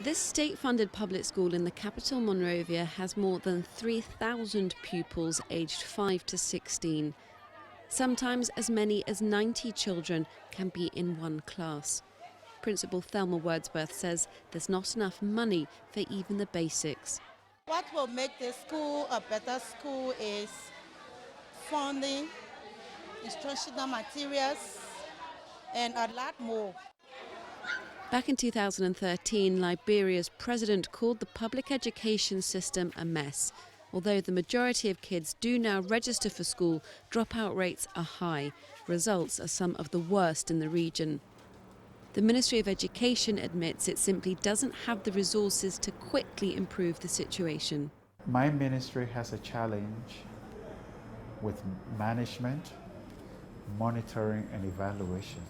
This state-funded public school in the capital, Monrovia, has more than 3,000 pupils aged 5 to 16. Sometimes as many as 90 children can be in one class. Principal Thelma Wordsworth says there's not enough money for even the basics. What will make this school a better school is funding, instructional materials, and a lot more. Back in 2013, Liberia's president called the public education system a mess. Although the majority of kids do now register for school, dropout rates are high. Results are some of the worst in the region. The Ministry of Education admits it simply doesn't have the resources to quickly improve the situation. My ministry has a challenge with management, monitoring and evaluation.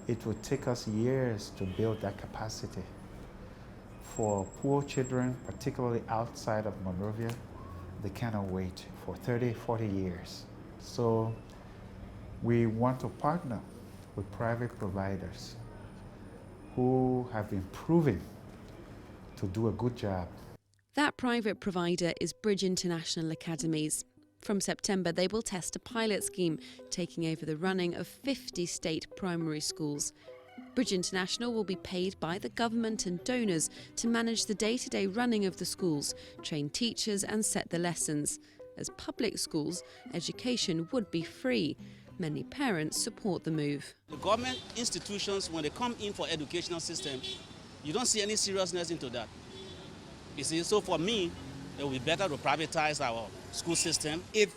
It would take us years to build that capacity. For poor children, particularly outside of Monrovia, they cannot wait for 30, 40 years. So we want to partner with private providers who have been proven to do a good job. That private provider is Bridge International Academies. From September, they will test a pilot scheme, taking over the running of 50 state primary schools. Bridge International will be paid by the government and donors to manage the day-to-day running of the schools, train teachers and set the lessons. As public schools, education would be free. Many parents support the move. The government institutions, when they come in for educational system, you don't see any seriousness into that. You see, so for me, it would be better to privatize our school system. If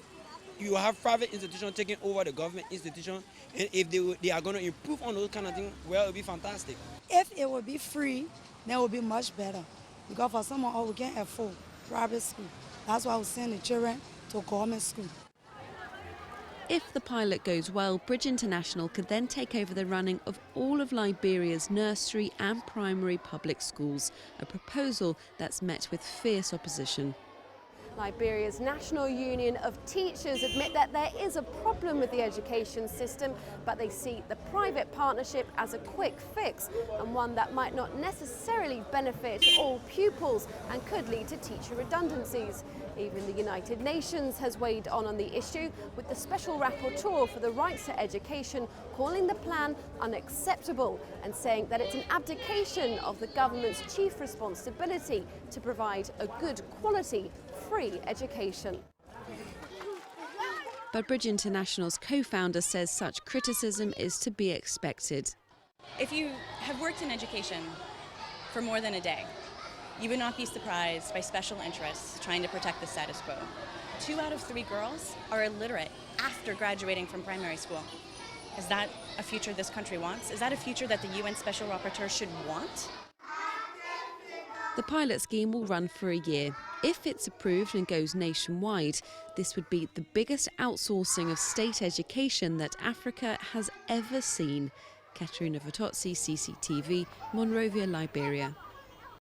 you have private institutions taking over the government institution, and if they are going to improve on those kind of things, well, it would be fantastic. If it would be free, then it would be much better. Because for someone who can't afford private school, that's why we send the children to government school. If the pilot goes well, Bridge International could then take over the running of all of Liberia's nursery and primary public schools, a proposal that's met with fierce opposition. Liberia's National Union of Teachers admit that there is a problem with the education system, but they see the private partnership as a quick fix and one that might not necessarily benefit all pupils and could lead to teacher redundancies. Even the United Nations has weighed on the issue, with the Special Rapporteur for the Rights to Education calling the plan unacceptable and saying that it's an abdication of the government's chief responsibility to provide a good quality, free education. But Bridge International's co-founder says such criticism is to be expected. If you have worked in education for more than a day, you would not be surprised by special interests trying to protect the status quo. 2 out of 3 girls are illiterate after graduating from primary school. Is that a future this country wants? Is that a future that the UN Special Rapporteur should want? The pilot scheme will run for a year. If it's approved and goes nationwide, this would be the biggest outsourcing of state education that Africa has ever seen. Katerina Vittozzi, CCTV, Monrovia, Liberia.